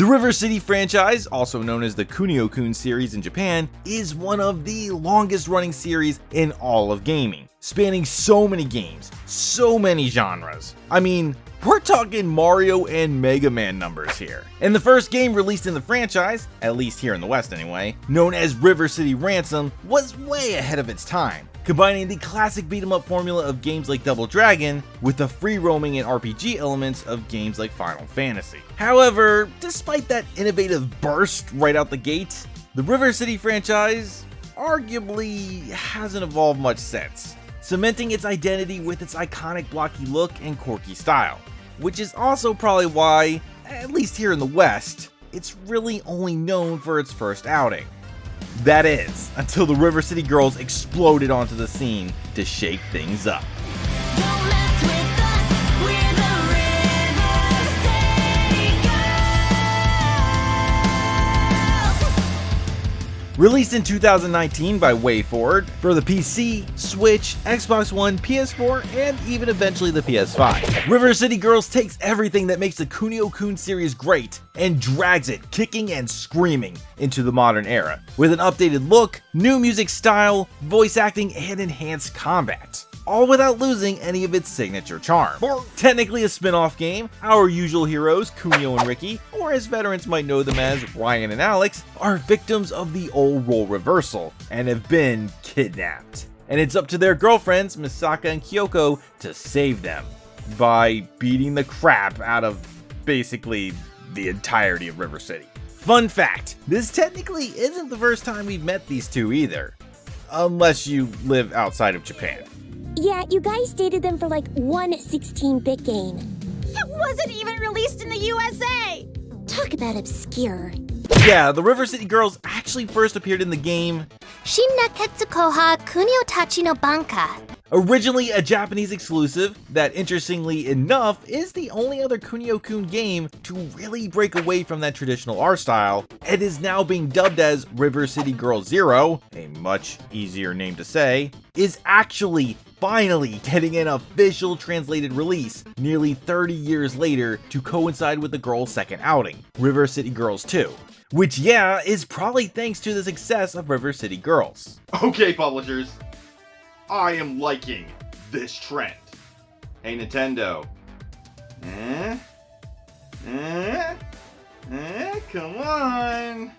The River City franchise, also known as the Kunio-Kun series in Japan, is one of the longest running series in all of gaming, spanning so many games, so many genres. I mean, we're talking Mario and Mega Man numbers here. And the first game released in the franchise, at least here in the West anyway, known as River City Ransom, was way ahead of its time, combining the classic beat-em-up formula of games like Double Dragon with the free-roaming and RPG elements of games like Final Fantasy. However, despite that innovative burst right out the gate, the River City franchise arguably hasn't evolved much since, cementing its identity with its iconic blocky look and quirky style, which is also probably why, at least here in the West, it's really only known for its first outing. That is, until the River City Girls exploded onto the scene to shake things up. Don't mess with us, we're the River City Girls. Released in 2019 by WayForward for the PC, Switch, Xbox One, PS4, and even eventually the PS5. River City Girls takes everything that makes the Kunio-Kun series great and drags it kicking and screaming into the modern era, with an updated look, new music style, voice acting, and enhanced combat, all without losing any of its signature charm. Technically a spin-off game, our usual heroes, Kunio and Ricky, or as veterans might know them as Ryan and Alex, are victims of the old role reversal and have been kidnapped. And it's up to their girlfriends, Misaka and Kyoko, to save them by beating the crap out of basically the entirety of River City. Fun fact, this technically isn't the first time we've met these two either, unless you live outside of Japan. Yeah, you guys dated them for like one 16-bit game. It wasn't even released in the USA! Talk about obscure. Yeah, the River City Girls actually first appeared in the game, Shinnaketsukoha Kunio-tachi no Banka. originally a Japanese exclusive that, interestingly enough, is the only other Kunio-Kun game to really break away from that traditional art style, and is now being dubbed as River City Girl Zero, a much easier name to say, is actually finally getting an official translated release nearly 30 years later to coincide with the girl's second outing, River City Girls 2. Which, yeah, is probably thanks to the success of River City Girls. Okay, publishers, I am liking this trend. Hey, Nintendo. Come on.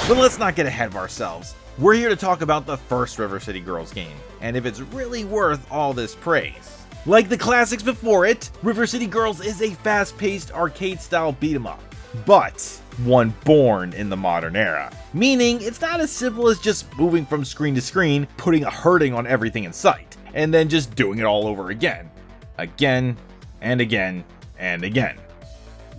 But let's not get ahead of ourselves. We're here to talk about the first River City Girls game, and if it's really worth all this praise. Like the classics before it, River City Girls is a fast-paced arcade-style beat-em-up, but one born in the modern era. Meaning, it's not as simple as just moving from screen to screen, putting a hurting on everything in sight, and then just doing it all over again. Again, and again, and again.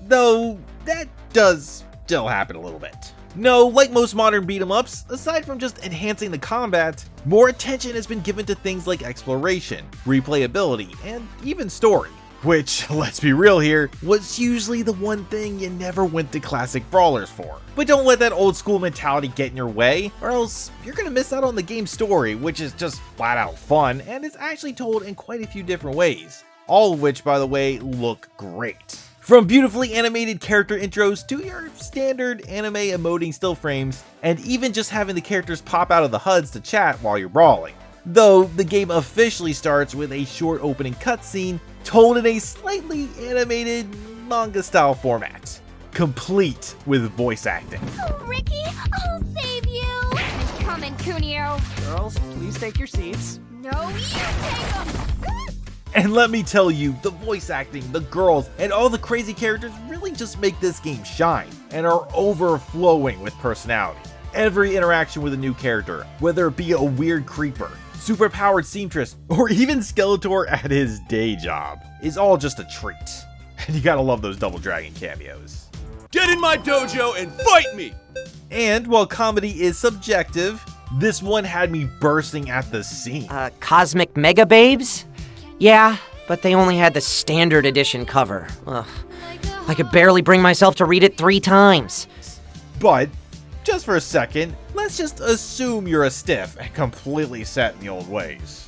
Though, that does still happen a little bit. No, like most modern beat-em-ups, aside from just enhancing the combat, more attention has been given to things like exploration, replayability, and even story. Which, let's be real here, was usually the one thing you never went to classic brawlers for. But don't let that old school mentality get in your way, or else you're gonna miss out on the game's story, which is just flat out fun, and is actually told in quite a few different ways. All of which, by the way, look great. From beautifully animated character intros to your standard anime emoting still frames, and even just having the characters pop out of the HUDs to chat while you're brawling. Though the game officially starts with a short opening cutscene told in a slightly animated manga-style format, complete with voice acting. Oh, Ricky, I'll save you! Coming, Kunio. Girls, please take your seats. No, you take them! And let me tell you, the voice acting, the girls, and all the crazy characters really just make this game shine, and are overflowing with personality. Every interaction with a new character, whether it be a weird creeper, superpowered seamstress, or even Skeletor at his day job, is all just a treat. And you gotta love those Double Dragon cameos. Get in my dojo and fight me! And while comedy is subjective, this one had me bursting at the seams. Cosmic Mega Babes? Yeah, but they only had the standard edition cover. Ugh. I could barely bring myself to read it 3 times. But, just for a second, let's just assume you're a stiff and completely set in the old ways.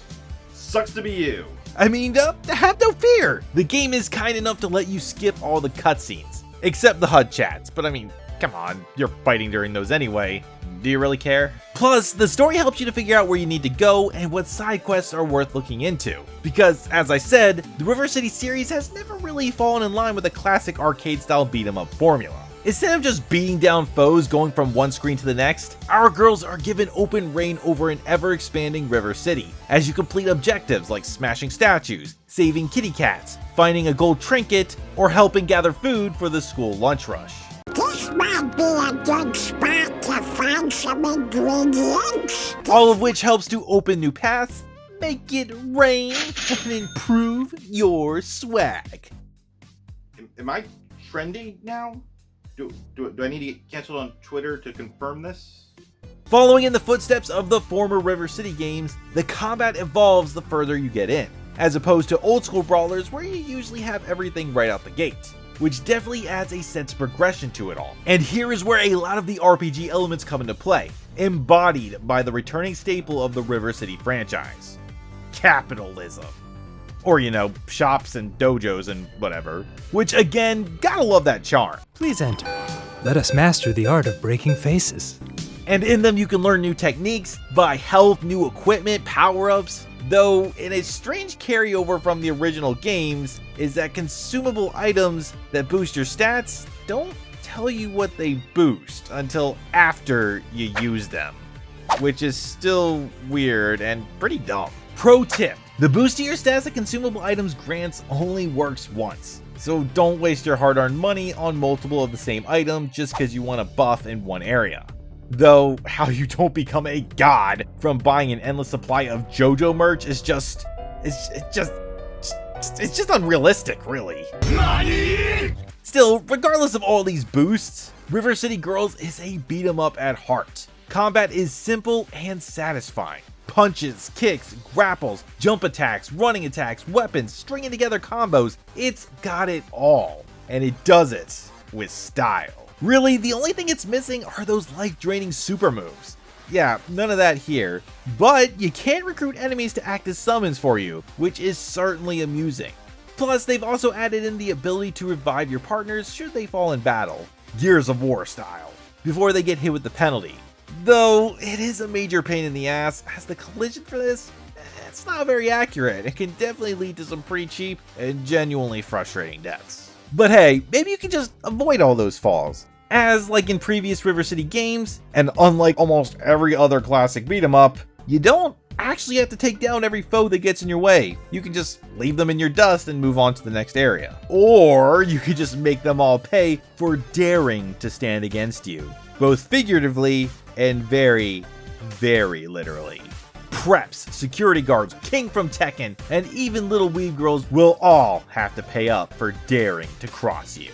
Sucks to be you. I mean, have no fear! The game is kind enough to let you skip all the cutscenes, Except the HUD chats, but I mean, come on, you're fighting during those anyway. Do you really care? Plus, the story helps you to figure out where you need to go and what side quests are worth looking into. Because, as I said, the River City series has never really fallen in line with a classic arcade-style beat-em-up formula. Instead of just beating down foes going from one screen to the next, our girls are given open reign over an ever-expanding River City, as you complete objectives like smashing statues, saving kitty cats, finding a gold trinket, or helping gather food for the school lunch rush. This might be a good spot to find some ingredients. All of which helps to open new paths, make it rain, and improve your swag. Am I trending now? Do I need to get canceled on Twitter to confirm this? Following in the footsteps of the former River City games, the combat evolves the further you get in, as opposed to old school brawlers where you usually have everything right out the gate, which definitely adds a sense of progression to it all. And here is where a lot of the RPG elements come into play, embodied by the returning staple of the River City franchise: capitalism. Or, you know, shops and dojos and whatever. Which, again, gotta love that charm. Please enter. Let us master the art of breaking faces. And in them you can learn new techniques, buy health, new equipment, power-ups. Though, in a strange carryover from the original games, is that consumable items that boost your stats don't tell you what they boost until after you use them. Which is still weird and pretty dumb. Pro tip: the boost to your stats that consumable items grants only works once, so don't waste your hard-earned money on multiple of the same item just because you want a buff in one area. Though, how you don't become a god from buying an endless supply of JoJo merch is just... It's just unrealistic, really. Still, regardless of all these boosts, River City Girls is a beat-em-up at heart. Combat is simple and satisfying. Punches, kicks, grapples, jump attacks, running attacks, weapons, stringing together combos, it's got it all. And it does it with style. Really, the only thing it's missing are those life-draining super moves. Yeah, none of that here, but you can recruit enemies to act as summons for you, which is certainly amusing. Plus, they've also added in the ability to revive your partners should they fall in battle, Gears of War style, before they get hit with the penalty. Though, it is a major pain in the ass, as the collision for this, it's not very accurate. It can definitely lead to some pretty cheap and genuinely frustrating deaths. But hey, maybe you can just avoid all those falls. As like in previous River City games, and unlike almost every other classic beat 'em up, you don't actually have to take down every foe that gets in your way. You can just leave them in your dust and move on to the next area. Or you could just make them all pay for daring to stand against you, both figuratively and very, very literally. Preps, security guards, King from Tekken, and even little weeb girls will all have to pay up for daring to cross you.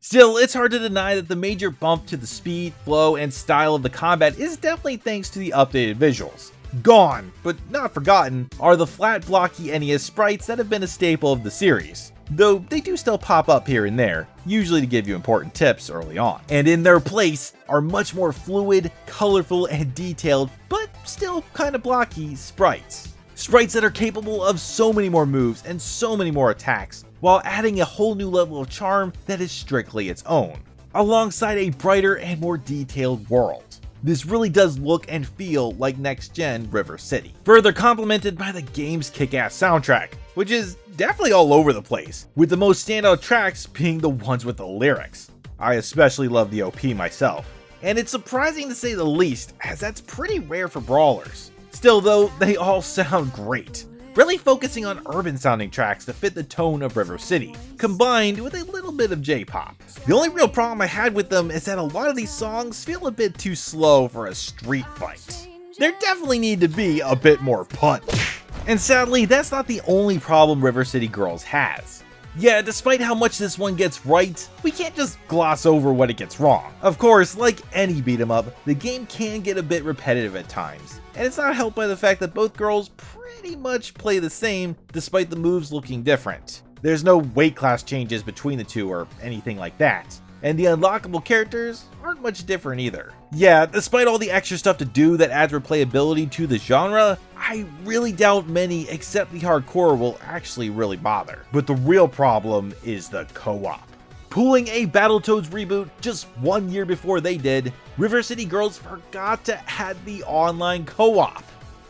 Still, it's hard to deny that the major bump to the speed, flow, and style of the combat is definitely thanks to the updated visuals. Gone, but not forgotten, are the flat blocky NES sprites that have been a staple of the series, though they do still pop up here and there, usually to give you important tips early on. And in their place are much more fluid, colorful, and detailed, but still kinda blocky sprites. Sprites that are capable of so many more moves and so many more attacks, while adding a whole new level of charm that is strictly its own, alongside a brighter and more detailed world. This really does look and feel like next-gen River City. Further complemented by the game's kick-ass soundtrack, which is definitely all over the place, with the most standout tracks being the ones with the lyrics. I especially love the OP myself, and it's surprising to say the least, as that's pretty rare for brawlers. Still though, they all sound great, really focusing on urban sounding tracks that fit the tone of River City, combined with a little bit of J-pop. The only real problem I had with them is that a lot of these songs feel a bit too slow for a street fight. There definitely need to be a bit more punch. And sadly, that's not the only problem River City Girls has. Yeah, despite how much this one gets right, we can't just gloss over what it gets wrong. Of course, like any beat 'em up, the game can get a bit repetitive at times, and it's not helped by the fact that both girls pretty much play the same despite the moves looking different. There's no weight class changes between the two or anything like that, and the unlockable characters aren't much different either. Yeah, despite all the extra stuff to do that adds replayability to the genre, I really doubt many except the hardcore will actually really bother. But the real problem is the co-op. Pulling a Battletoads reboot just 1 year before they did, River City Girls forgot to add the online co-op.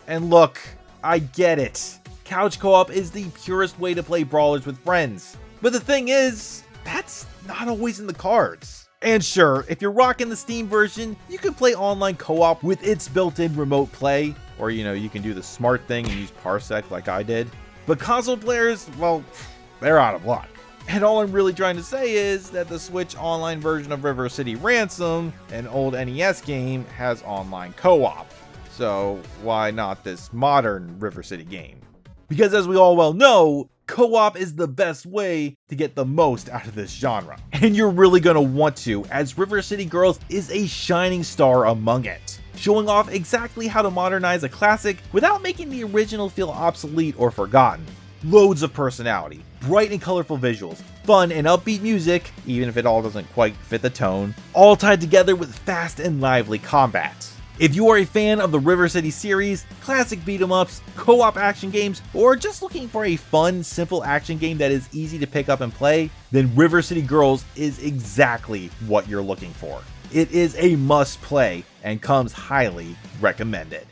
And look, I get it. Couch co-op is the purest way to play brawlers with friends. But the thing is, that's not always in the cards. And sure, if you're rocking the Steam version, you can play online co-op with its built-in remote play, or you can do the smart thing and use Parsec like I did. But console players, well, they're out of luck. And all I'm really trying to say is that the Switch online version of River City Ransom, an old NES game, has online co-op. So why not this modern River City game? Because as we all well know, co-op is the best way to get the most out of this genre. And you're really gonna want to, as River City Girls is a shining star among it, showing off exactly how to modernize a classic without making the original feel obsolete or forgotten. Loads of personality, bright and colorful visuals, fun and upbeat music, even if it all doesn't quite fit the tone, all tied together with fast and lively combat. If you are a fan of the River City series, classic beat-em-ups, co-op action games, or just looking for a fun, simple action game that is easy to pick up and play, then River City Girls is exactly what you're looking for. It is a must-play and comes highly recommended.